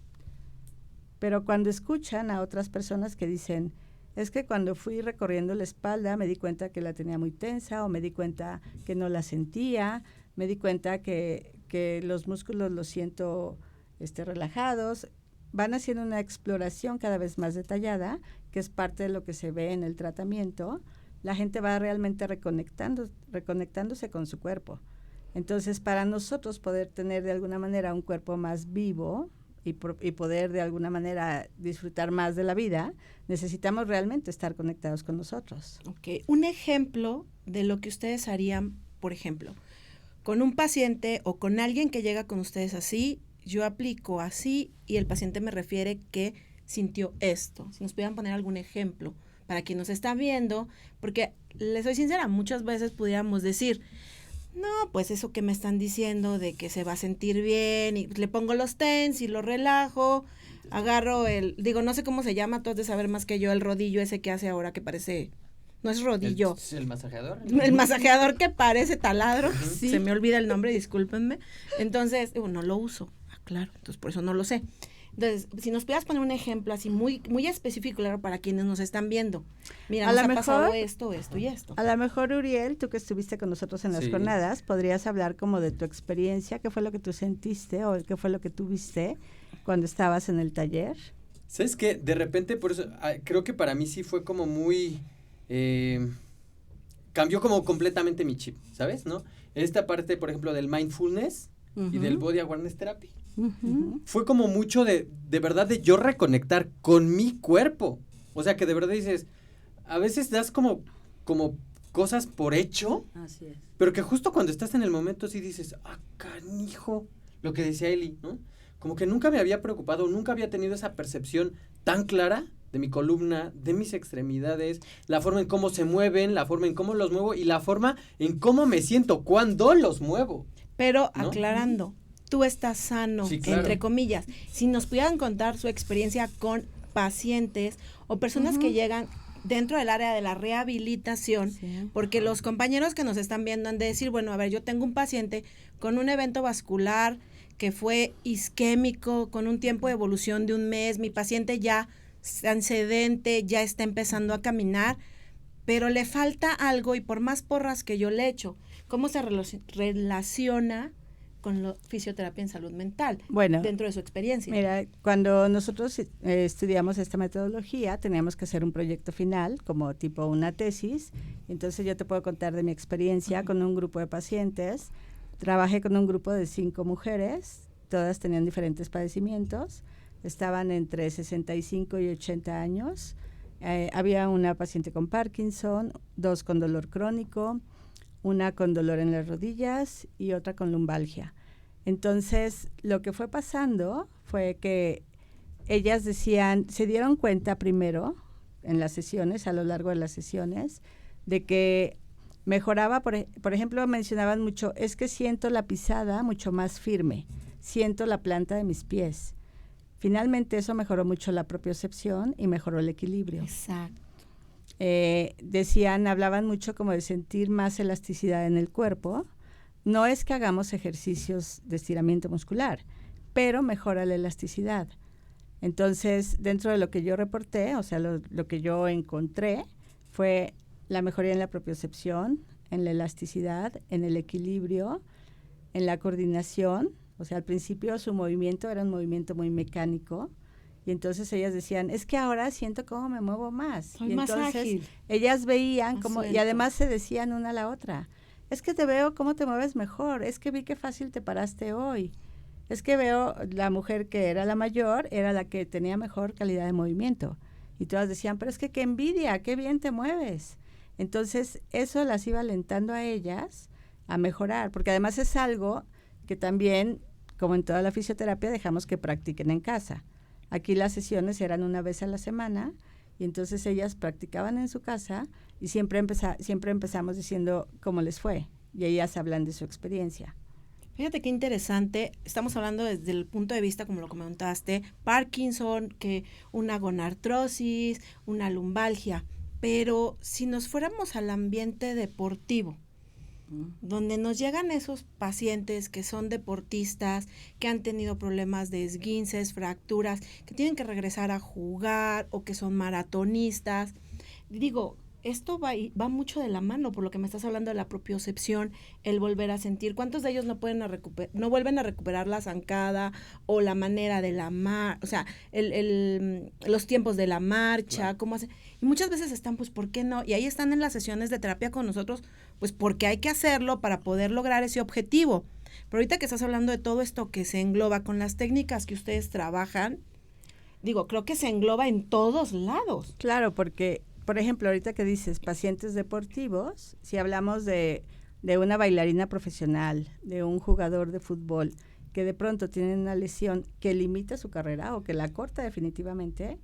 Pero cuando escuchan a otras personas que dicen, es que cuando fui recorriendo la espalda me di cuenta que la tenía muy tensa o me di cuenta que no la sentía, me di cuenta que los músculos los siento relajados, van haciendo una exploración cada vez más detallada, que es parte de lo que se ve en el tratamiento, la gente va realmente reconectándose con su cuerpo. Entonces, para nosotros poder tener de alguna manera un cuerpo más vivo y poder de alguna manera disfrutar más de la vida, necesitamos realmente estar conectados con nosotros. Ok, un ejemplo de lo que ustedes harían, por ejemplo, con un paciente o con alguien que llega con ustedes así, yo aplico así y el paciente me refiere que sintió esto. Si nos pudieran poner algún ejemplo para quien nos está viendo, porque les soy sincera, muchas veces pudiéramos decir, no, pues eso que me están diciendo de que se va a sentir bien y le pongo los TENS y lo relajo, agarro no sé cómo se llama, tú has de saber más que yo, el rodillo ese que hace ahora que parece, no es rodillo. ¿El masajeador? El masajeador que parece taladro, Sí. se me olvida el nombre, discúlpenme. Entonces, no lo uso, claro, entonces por eso no lo sé. Entonces, si nos pudieras poner un ejemplo así muy muy específico, claro, para quienes nos están viendo. Mira, A nos lo ha mejor- pasado esto y esto. A lo mejor, Uriel, tú que estuviste con nosotros en las Sí. jornadas, podrías hablar como de tu experiencia, qué fue lo que tú sentiste o qué fue lo que tú viste cuando estabas en el taller. ¿Sabes qué? De repente, por eso, creo que para mí sí fue como muy... cambió como completamente mi chip, ¿sabes? ¿No? Esta parte, por ejemplo, del mindfulness y del body awareness therapy. Fue como mucho de verdad, de yo reconectar con mi cuerpo. O sea, que de verdad dices, a veces das como cosas por hecho, Así es. pero que justo cuando estás en el momento sí dices, canijo, lo que decía Eli, ¿no? Como que nunca me había preocupado, nunca había tenido esa percepción tan clara de mi columna, de mis extremidades, la forma en cómo se mueven, la forma en cómo los muevo y la forma en cómo me siento cuando los muevo. Pero ¿no? aclarando, tú estás sano, Sí, claro. entre comillas. Si nos pudieran contar su experiencia con pacientes o personas que llegan dentro del área de la rehabilitación, Sí. porque los compañeros que nos están viendo han de decir, bueno, a ver, yo tengo un paciente con un evento vascular que fue isquémico, con un tiempo de evolución de 1 mes, mi paciente ya está sedente, ya está empezando a caminar, pero le falta algo y por más porras que yo le echo, ¿cómo se relaciona con la fisioterapia en salud mental Bueno, dentro de su experiencia? Mira, cuando nosotros estudiamos esta metodología, teníamos que hacer un proyecto final, como tipo una tesis. Entonces yo te puedo contar de mi experiencia con un grupo de pacientes. Trabajé con un grupo de 5 mujeres, todas tenían diferentes padecimientos, estaban entre 65 y 80 años. Había una paciente con Parkinson, 2 con dolor crónico, una con dolor en las rodillas y otra con lumbalgia. Entonces, lo que fue pasando fue que ellas decían, se dieron cuenta primero en las sesiones, a lo largo de las sesiones, de que mejoraba, por ejemplo, mencionaban mucho, es que siento la pisada mucho más firme, siento la planta de mis pies. Finalmente eso mejoró mucho la propiocepción y mejoró el equilibrio. Exacto. Hablaban mucho como de sentir más elasticidad en el cuerpo. No es que hagamos ejercicios de estiramiento muscular, pero mejora la elasticidad. Entonces, dentro de lo que yo reporté, o sea, lo que yo encontré fue la mejoría en la propiocepción, en la elasticidad, en el equilibrio, en la coordinación. O sea, al principio su movimiento era un movimiento muy mecánico. Y entonces ellas decían, es que ahora siento cómo me muevo más. Soy y más entonces ágil. ellas veían Más cómo, y suelto. además se decían una a la otra, es que te veo cómo te mueves mejor, es que vi qué fácil te paraste hoy. Es que veo la mujer que era la mayor, era la que tenía mejor calidad de movimiento. Y todas decían, pero es que qué envidia, qué bien te mueves. Entonces eso las iba alentando a ellas a mejorar, porque además es algo que también, como en toda la fisioterapia, dejamos que practiquen en casa. Aquí las sesiones eran una vez a la semana y entonces ellas practicaban en su casa y siempre empezamos diciendo cómo les fue y ellas hablan de su experiencia. Fíjate qué interesante, estamos hablando desde el punto de vista, como lo comentaste, Parkinson, que una gonartrosis, una lumbalgia, pero si nos fuéramos al ambiente deportivo, donde nos llegan esos pacientes que son deportistas, que han tenido problemas de esguinces, fracturas, que tienen que regresar a jugar o que son maratonistas. Digo, esto va mucho de la mano, por lo que me estás hablando de la propiocepción, el volver a sentir. ¿Cuántos de ellos no vuelven a recuperar la zancada o la manera de la o sea, los tiempos de la marcha, Claro. cómo hace? Y muchas veces están, pues, ¿por qué no? Y ahí están en las sesiones de terapia con nosotros, pues, porque hay que hacerlo para poder lograr ese objetivo. Pero ahorita que estás hablando de todo esto que se engloba con las técnicas que ustedes trabajan, digo, creo que se engloba en todos lados. Claro, porque, por ejemplo, ahorita que dices pacientes deportivos, si hablamos de una bailarina profesional, de un jugador de fútbol, que de pronto tiene una lesión que limita su carrera o que la corta definitivamente,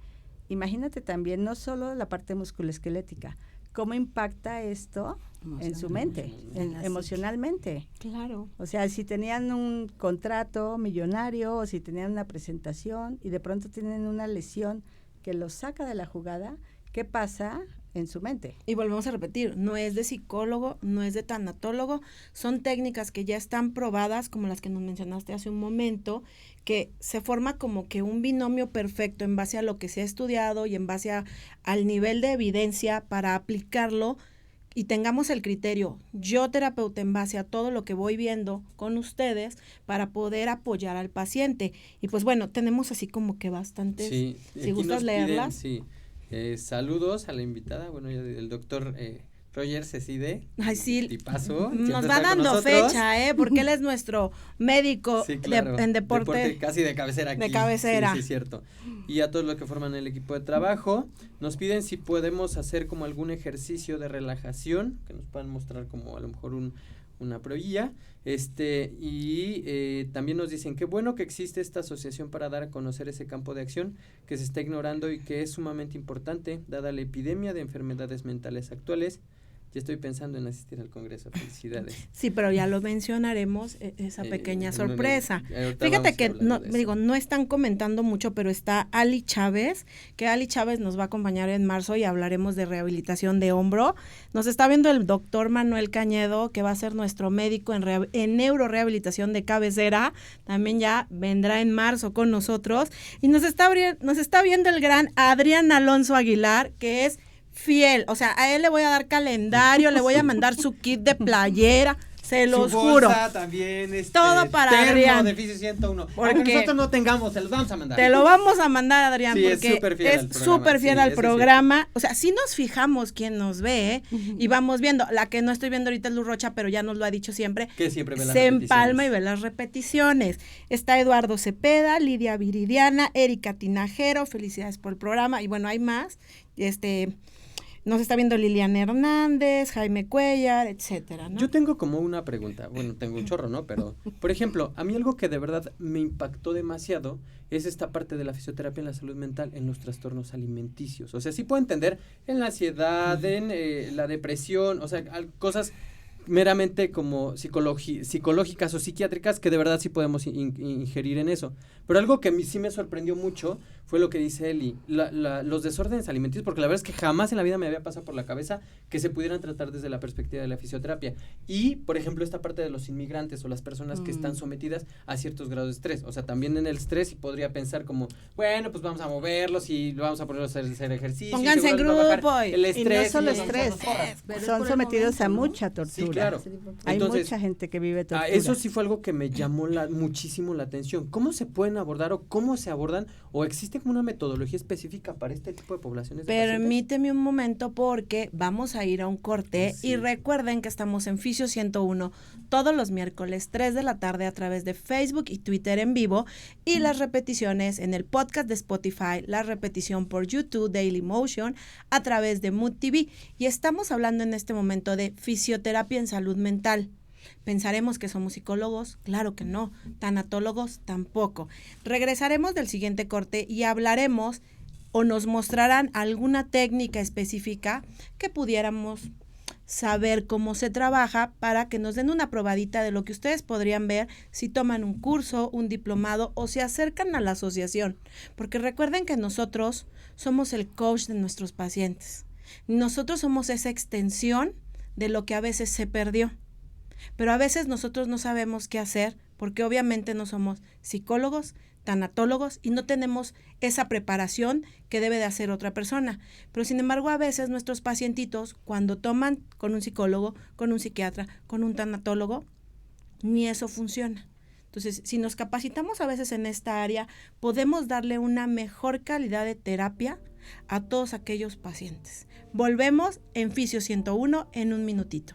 imagínate también no solo la parte musculoesquelética, cómo impacta esto en su mente, emocionalmente. Claro. O sea, si tenían un contrato millonario o si tenían una presentación y de pronto tienen una lesión que los saca de la jugada, ¿qué pasa en su mente? Y volvemos a repetir, no es de psicólogo, no es de tanatólogo, son técnicas que ya están probadas, como las que nos mencionaste hace un momento, que se forma como que un binomio perfecto en base a lo que se ha estudiado y en base al nivel de evidencia para aplicarlo y tengamos el criterio, yo terapeuta, en base a todo lo que voy viendo con ustedes para poder apoyar al paciente. Y pues bueno, tenemos así como que bastantes, Sí, si aquí gustas nos piden, leerlas. sí, saludos a la invitada, bueno, el doctor Roger Cecide. Ay, sí, tipazo, nos siempre va está con dando nosotros. fecha, porque él es nuestro médico Sí, claro, en deporte. casi de cabecera aquí. De cabecera. Sí, cierto. Y a todos los que forman el equipo de trabajo, nos piden si podemos hacer como algún ejercicio de relajación, que nos puedan mostrar como a lo mejor una probilla, y también nos dicen qué bueno que existe esta asociación para dar a conocer ese campo de acción que se está ignorando y que es sumamente importante, dada la epidemia de enfermedades mentales actuales. Ya estoy pensando en asistir al congreso. Felicidades. Sí, pero ya lo mencionaremos, esa pequeña sorpresa. Ahorita Fíjate vamos que hablando de eso. no están comentando mucho, pero está Ali Chávez, que Ali Chávez nos va a acompañar en marzo y hablaremos de rehabilitación de hombro. Nos está viendo el doctor Manuel Cañedo, que va a ser nuestro médico en neurorehabilitación de cabecera. También ya vendrá en marzo con nosotros. Y nos está viendo el gran Adrián Alonso Aguilar, que es fiel, o sea, a él le voy a dar calendario, le voy a mandar su kit de playera, se los Su juro. bolsa también, Todo para termo Adrián. de Fisio 101. Porque Aunque nosotros no tengamos, se los vamos a mandar. Te lo vamos a mandar, Adrián, Sí, es porque súper fiel al es programa, súper fiel sí, al eso es programa. O sea, sí nos fijamos quién nos ve, y vamos viendo. La que no estoy viendo ahorita es Luz Rocha, pero ya nos lo ha dicho siempre. Que siempre ve las Se repeticiones. empalma y ve las repeticiones. Está Eduardo Cepeda, Lidia Viridiana, Erika Tinajero, felicidades por el programa. Y bueno, hay más. Nos está viendo Liliana Hernández, Jaime Cuellar, etcétera, ¿no? Yo tengo como una pregunta, bueno, tengo un chorro, ¿no? Pero, por ejemplo, a mí algo que de verdad me impactó demasiado es esta parte de la fisioterapia en la salud mental en los trastornos alimenticios. O sea, sí puedo entender en la ansiedad, en la depresión, o sea, cosas meramente como psicológicas o psiquiátricas que de verdad sí podemos ingerir en eso. Pero algo que a mí sí me sorprendió mucho fue lo que dice Eli, los desórdenes alimenticios, porque la verdad es que jamás en la vida me había pasado por la cabeza que se pudieran tratar desde la perspectiva de la fisioterapia. Y, por ejemplo, esta parte de los inmigrantes o las personas que están sometidas a ciertos grados de estrés. O sea, también en el estrés y podría pensar como, bueno, pues vamos a moverlos y vamos a ponerlos a hacer ejercicio. Pónganse en grupo. El estrés. Y no solo y estrés, Pero es son por el sometidos a momento, ¿no? mucha tortura. Sí, claro. Hay Entonces, mucha gente que vive tortura. eso sí fue algo que me llamó muchísimo la atención. ¿Cómo se pueden abordar o cómo se abordan o existe como una metodología específica para este tipo de poblaciones de pacientes? Permíteme un momento porque vamos a ir a un corte Sí. y recuerden que estamos en Fisio 101 todos los miércoles 3 de la tarde a través de Facebook y Twitter en vivo y las repeticiones en el podcast de Spotify, la repetición por YouTube, Daily Motion, a través de Mood TV y estamos hablando en este momento de fisioterapia en salud mental. ¿Pensaremos que somos psicólogos? Claro que no. ¿Tanatólogos? Tampoco. Regresaremos del siguiente corte y hablaremos o nos mostrarán alguna técnica específica que pudiéramos saber cómo se trabaja para que nos den una probadita de lo que ustedes podrían ver si toman un curso, un diplomado o se acercan a la asociación. Porque recuerden que nosotros somos el coach de nuestros pacientes. Nosotros somos esa extensión de lo que a veces se perdió. Pero a veces nosotros no sabemos qué hacer porque obviamente no somos psicólogos, tanatólogos y no tenemos esa preparación que debe de hacer otra persona. Pero sin embargo, a veces nuestros pacientitos, cuando toman con un psicólogo, con un psiquiatra, con un tanatólogo, ni eso funciona. Entonces, si nos capacitamos a veces en esta área, podemos darle una mejor calidad de terapia a todos aquellos pacientes. Volvemos en Fisio 101 en un minutito.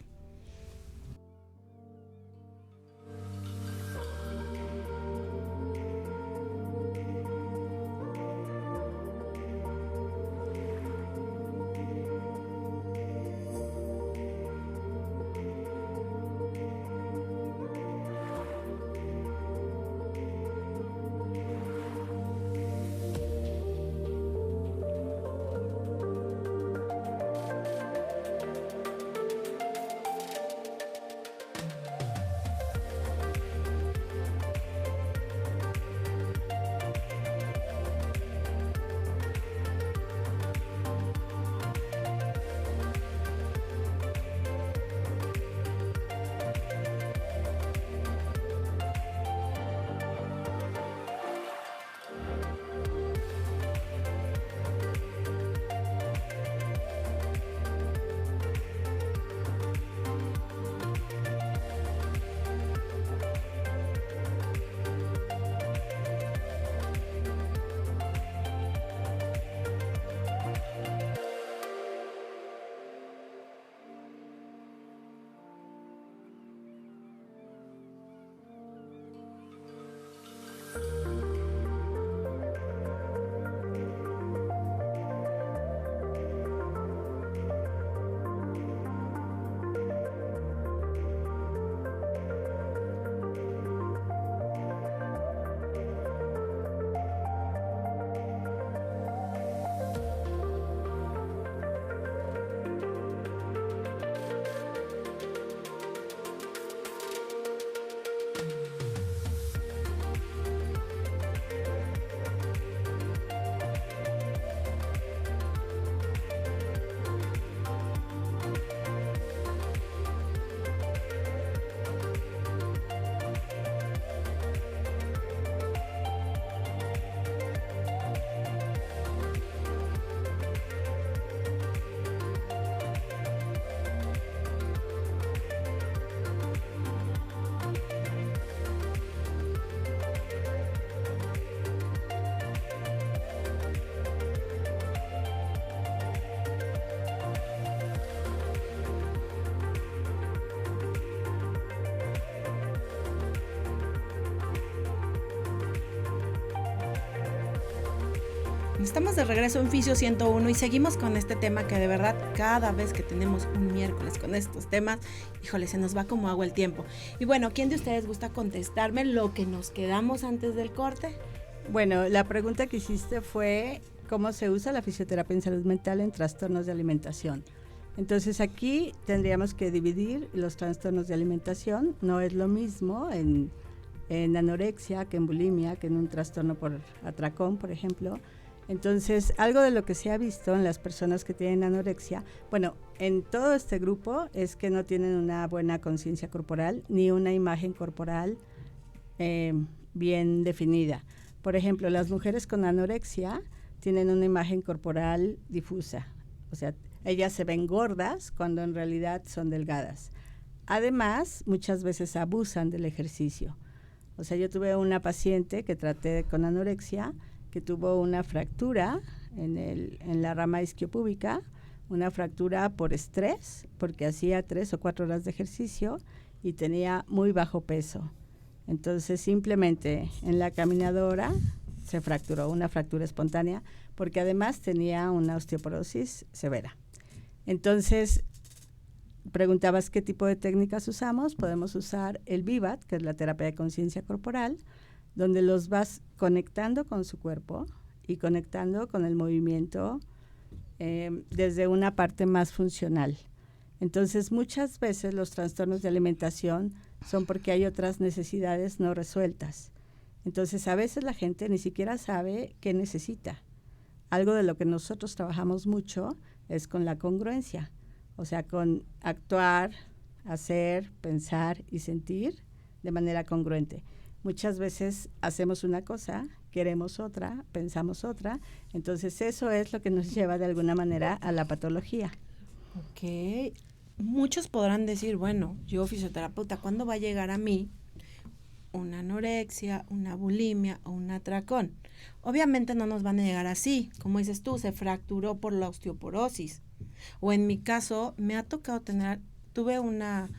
Estamos de regreso en Fisio 101 y seguimos con este tema que de verdad cada vez que tenemos un miércoles con estos temas, híjole, se nos va como agua el tiempo. Y bueno, ¿quién de ustedes gusta contestarme lo que nos quedamos antes del corte? Bueno, la pregunta que hiciste fue cómo se usa la fisioterapia en salud mental en trastornos de alimentación. Entonces aquí tendríamos que dividir los trastornos de alimentación. No es lo mismo en anorexia que en bulimia, que en un trastorno por atracón, por ejemplo. Entonces, algo de lo que se ha visto en las personas que tienen anorexia, bueno, en todo este grupo es que no tienen una buena conciencia corporal ni una imagen corporal bien definida. Por ejemplo, las mujeres con anorexia tienen una imagen corporal difusa, o sea, ellas se ven gordas cuando en realidad son delgadas. Además, muchas veces abusan del ejercicio. O sea, yo tuve una paciente que traté con anorexia que tuvo una fractura en la rama isquiopúbica, una fractura por estrés, porque hacía 3 o 4 horas de ejercicio y tenía muy bajo peso. Entonces, simplemente en la caminadora se fracturó, una fractura espontánea, porque además tenía una osteoporosis severa. Entonces, preguntabas qué tipo de técnicas usamos. Podemos usar el VIVAT, que es la terapia de conciencia corporal, donde los vas conectando con su cuerpo y conectando con el movimiento desde una parte más funcional. Entonces, muchas veces los trastornos de alimentación son porque hay otras necesidades no resueltas. Entonces, a veces la gente ni siquiera sabe qué necesita. Algo de lo que nosotros trabajamos mucho es con la congruencia, o sea, con actuar hacer, pensar y sentir de manera congruente. Muchas veces hacemos una cosa, queremos otra, pensamos otra, entonces eso es lo que nos lleva de alguna manera a la patología. Ok, muchos podrán decir, bueno, yo fisioterapeuta, ¿cuándo va a llegar a mí una anorexia, una bulimia o un atracón? Obviamente no nos van a llegar así, como dices tú, se fracturó por la osteoporosis. O en mi caso, me ha tocado tuve una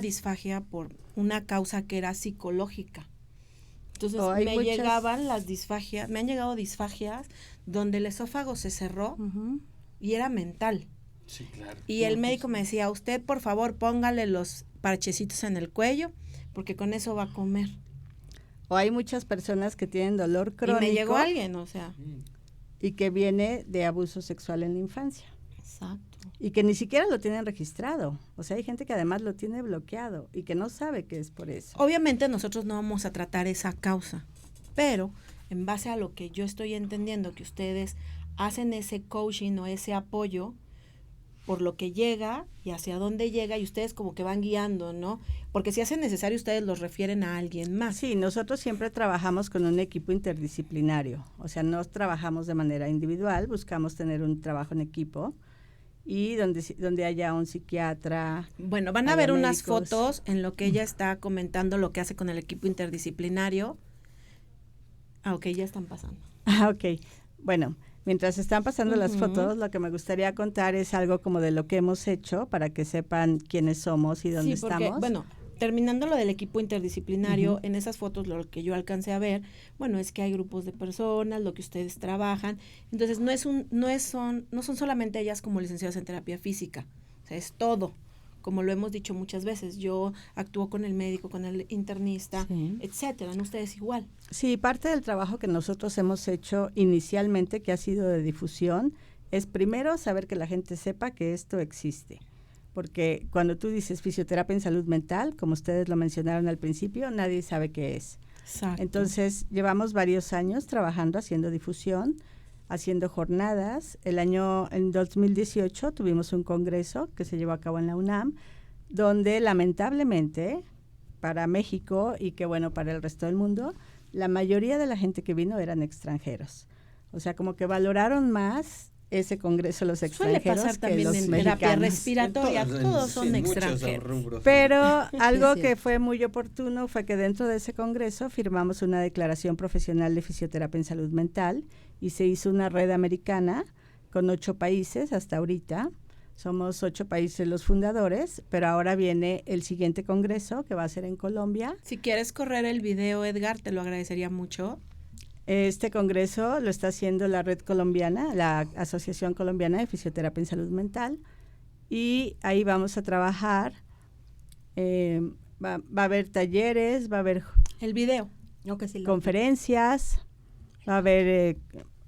disfagia por una causa que era psicológica. Entonces llegaban las disfagias, me han llegado disfagias donde el esófago se cerró y era mental. Sí, claro. Y el médico me decía, usted por favor póngale los parchecitos en el cuello, porque con eso va a comer. O hay muchas personas que tienen dolor crónico. Y me llegó alguien, o sea. Y que viene de abuso sexual en la infancia. Exacto. Y que ni siquiera lo tienen registrado. O sea, hay gente que además lo tiene bloqueado y que no sabe que es por eso. Obviamente nosotros no vamos a tratar esa causa, pero en base a lo que yo estoy entendiendo que ustedes hacen ese coaching o ese apoyo por lo que llega y hacia dónde llega, y ustedes como que van guiando, ¿no? Porque si hace necesario ustedes los refieren a alguien más. Sí, nosotros siempre trabajamos con un equipo interdisciplinario, o sea, no trabajamos de manera individual, buscamos tener un trabajo en equipo y donde haya un psiquiatra. Bueno, van a ver unas médicos. fotos en lo que ella está comentando lo que hace con el equipo interdisciplinario. Ah, ok, ya están pasando. Ah, ok. Bueno, mientras están pasando las fotos, lo que me gustaría contar es algo como de lo que hemos hecho para que sepan quiénes somos y dónde estamos. Bueno, terminando lo del equipo interdisciplinario, en esas fotos lo que yo alcancé a ver, bueno, es que hay grupos de personas, lo que ustedes trabajan, entonces no son solamente ellas como licenciadas en terapia física, o sea, es todo, como lo hemos dicho muchas veces, yo actúo con el médico, con el internista, etcétera, ¿no? Ustedes igual. Sí, parte del trabajo que nosotros hemos hecho inicialmente, que ha sido de difusión, es primero saber que la gente sepa que esto existe. Porque cuando tú dices fisioterapia en salud mental, como ustedes lo mencionaron al principio, nadie sabe qué es. Exacto. Entonces, llevamos varios años trabajando, haciendo difusión, haciendo jornadas. En 2018 tuvimos un congreso que se llevó a cabo en la UNAM, donde lamentablemente para México y que bueno, para el resto del mundo, la mayoría de la gente que vino eran extranjeros. O sea, como que valoraron más ese congreso los extranjeros. Suele pasar que también los en mexicanos. terapia respiratoria, todos son extranjeros. Rubros. Pero algo que fue muy oportuno fue que dentro de ese congreso firmamos una declaración profesional de fisioterapia en salud mental y se hizo una red americana con 8 países hasta ahorita. Somos 8 países los fundadores, pero ahora viene el siguiente congreso que va a ser en Colombia. Si quieres correr el video, Edgar, te lo agradecería mucho. Este congreso lo está haciendo la Red Colombiana, la Asociación Colombiana de Fisioterapia en Salud Mental, y ahí vamos a trabajar. Va a haber talleres, va a haber El video. conferencias, va a haber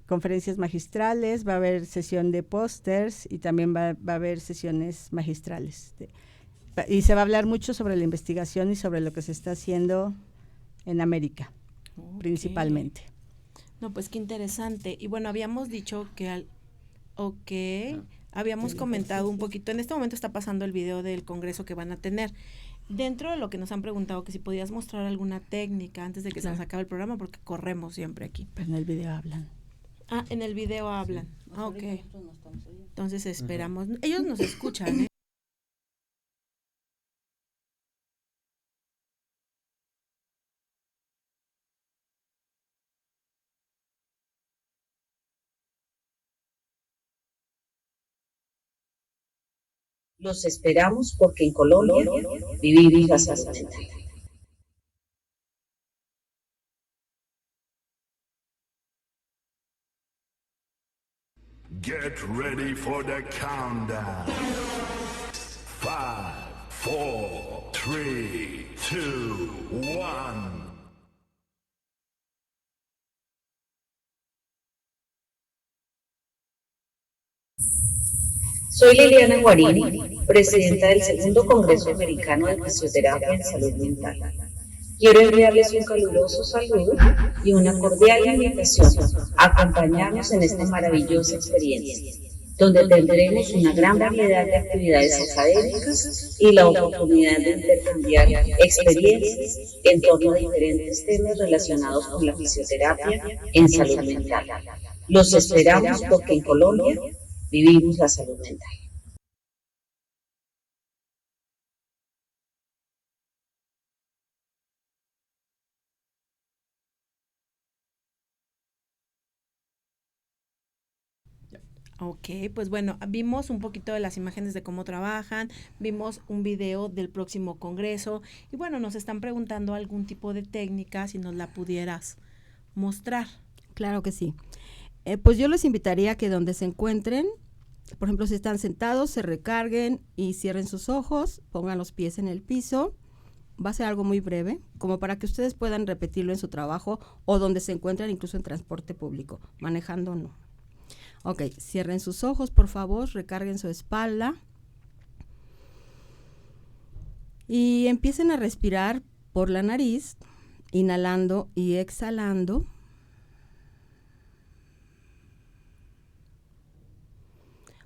conferencias magistrales, va a haber sesión de pósters y también va a haber sesiones magistrales. Y se va a hablar mucho sobre la investigación y sobre lo que se está haciendo en América, principalmente. No, pues qué interesante. Y bueno, habíamos dicho que habíamos comentado un poquito, en este momento está pasando el video del congreso que van a tener. Dentro de lo que nos han preguntado, que si podías mostrar alguna técnica antes de que se nos acabe el programa, porque corremos siempre aquí. Pero en el video hablan. Ah, en el video hablan. Ah, ok. Entonces esperamos. Ellos nos escuchan, ¿eh? Los esperamos porque en Colombia vivimos la salud mental. Get ready for the countdown. 5, 4, 3, 2, 1. Soy Liliana Guarini, presidenta del Segundo Congreso Americano de Fisioterapia en Salud Mental. Quiero enviarles un caluroso saludo y una cordial invitación a acompañarnos en esta maravillosa experiencia. donde tendremos una gran variedad de actividades académicas y la oportunidad de intercambiar experiencias en torno a diferentes temas relacionados con la fisioterapia en salud mental. Los esperamos porque en Colombia vivimos la salud mental. Ok, pues bueno, vimos un poquito de las imágenes de cómo trabajan, vimos un video del próximo congreso y bueno, nos están preguntando algún tipo de técnica, si nos la pudieras mostrar. Claro que sí. Pues yo les invitaría a que donde se encuentren, por ejemplo, si están sentados, se recarguen y cierren sus ojos, pongan los pies en el piso. Va a ser algo muy breve, como para que ustedes puedan repetirlo en su trabajo o donde se encuentran, incluso en transporte público, manejando no. Ok, cierren sus ojos, por favor, recarguen su espalda y empiecen a respirar por la nariz, inhalando y exhalando.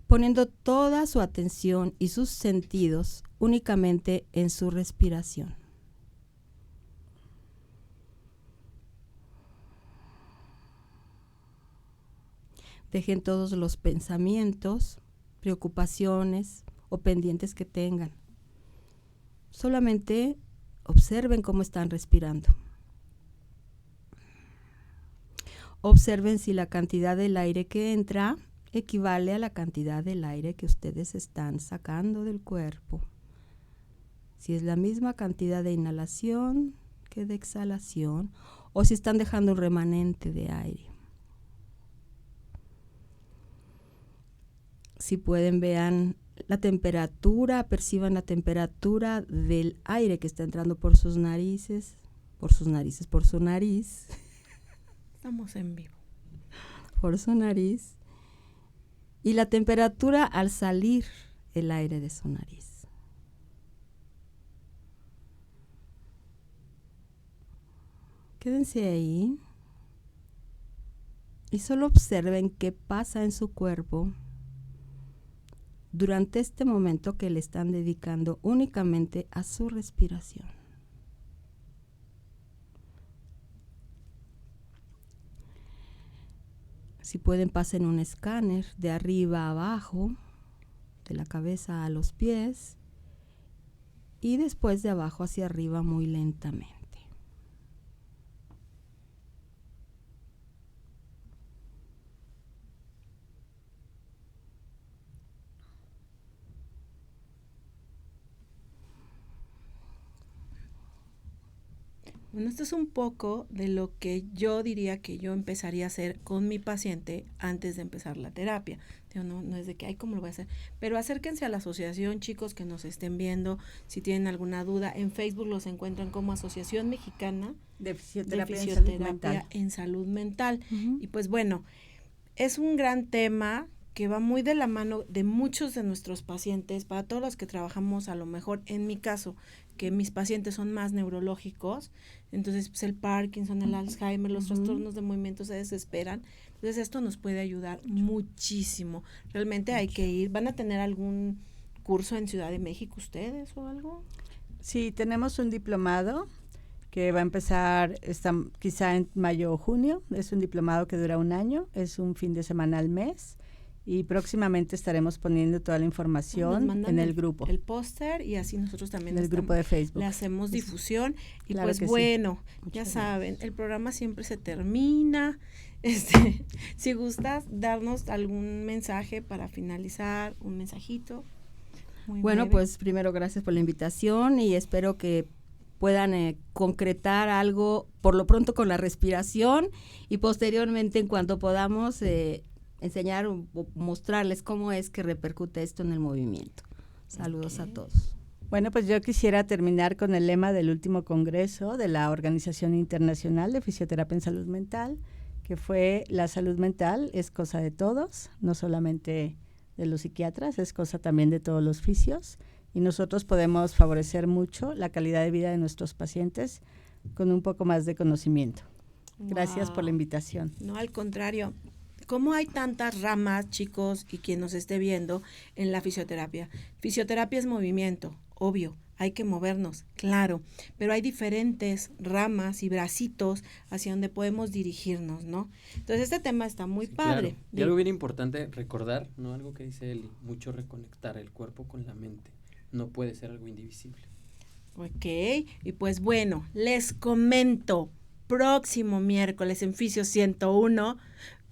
Poniendo toda su atención y sus sentidos únicamente en su respiración. Dejen todos los pensamientos, preocupaciones o pendientes que tengan. Solamente observen cómo están respirando. Observen si la cantidad del aire que entra equivale a la cantidad del aire que ustedes están sacando del cuerpo. Si es la misma cantidad de inhalación que de exhalación, o si están dejando un remanente de aire. Si pueden, vean la temperatura, perciban la temperatura del aire que está entrando por su nariz. Estamos en vivo. Por su nariz. Y la temperatura al salir el aire de su nariz. Quédense ahí y solo observen qué pasa en su cuerpo durante este momento que le están dedicando únicamente a su respiración. Si pueden, pasen un escáner de arriba a abajo, de la cabeza a los pies y después de abajo hacia arriba muy lentamente. Bueno, esto es un poco de lo que yo diría que yo empezaría a hacer con mi paciente antes de empezar la terapia. Digo, no es de que, ay, ¿cómo lo voy a hacer? Pero acérquense a la asociación, chicos, que nos estén viendo. Si tienen alguna duda, en Facebook los encuentran como Asociación Mexicana de Fisioterapia, en Salud Mental. Uh-huh. Y pues bueno, es un gran tema que va muy de la mano de muchos de nuestros pacientes, para todos los que trabajamos, a lo mejor en mi caso, que mis pacientes son más neurológicos, entonces pues el Parkinson, el Alzheimer, los trastornos de movimiento se desesperan, entonces esto nos puede ayudar muchísimo. Realmente hay que ir. ¿Van a tener algún curso en Ciudad de México ustedes o algo? Sí, tenemos un diplomado que va a empezar quizá en mayo o junio. Es un diplomado que dura 1 año, es un fin de semana al mes. Y próximamente estaremos poniendo toda la información en el grupo. El póster y así nosotros también en el grupo de Facebook. Le hacemos difusión y claro pues bueno, sí. Ya saben, el programa siempre se termina. Si gustas darnos algún mensaje para finalizar, un mensajito. Bueno, breve. Pues primero gracias por la invitación y espero que puedan concretar algo por lo pronto con la respiración y posteriormente en cuanto podamos enseñar o mostrarles cómo es que repercute esto en el movimiento. Saludos a todos. Bueno, pues yo quisiera terminar con el lema del último congreso de la Organización Internacional de Fisioterapia en Salud Mental, que fue: la salud mental es cosa de todos, no solamente de los psiquiatras, es cosa también de todos los fisios, y nosotros podemos favorecer mucho la calidad de vida de nuestros pacientes con un poco más de conocimiento. Wow. Gracias por la invitación. No, al contrario. ¿Cómo hay tantas ramas, chicos, y quien nos esté viendo en la fisioterapia? Fisioterapia es movimiento, obvio, hay que movernos, claro, pero hay diferentes ramas y bracitos hacia donde podemos dirigirnos, ¿no? Entonces este tema está muy padre. Claro. Y algo bien importante recordar, ¿no? Algo que dice Eli, mucho reconectar el cuerpo con la mente. No puede ser algo indivisible. Ok, y pues bueno, les comento, próximo miércoles en Fisio 101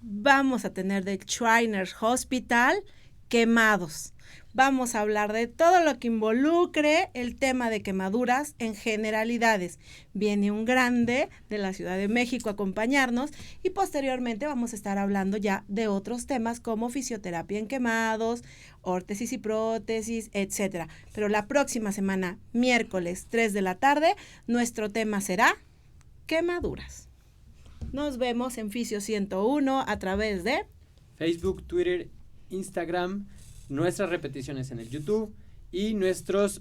vamos a tener de Shriners Hospital quemados. Vamos a hablar de todo lo que involucre el tema de quemaduras en generalidades. Viene un grande de la Ciudad de México a acompañarnos y posteriormente vamos a estar hablando ya de otros temas como fisioterapia en quemados, órtesis y prótesis, etcétera. Pero la próxima semana, miércoles 3 de la tarde, nuestro tema será quemaduras. Nos vemos en Fisio 101 a través de Facebook, Twitter, Instagram, nuestras repeticiones en el YouTube y nuestros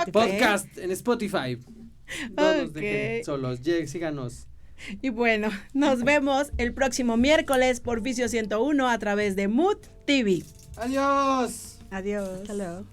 podcast en Spotify. No nos dejen solos, síganos. Y bueno, nos vemos el próximo miércoles por Fisio 101 a través de Mood TV. ¡Adiós! Adiós. Hello.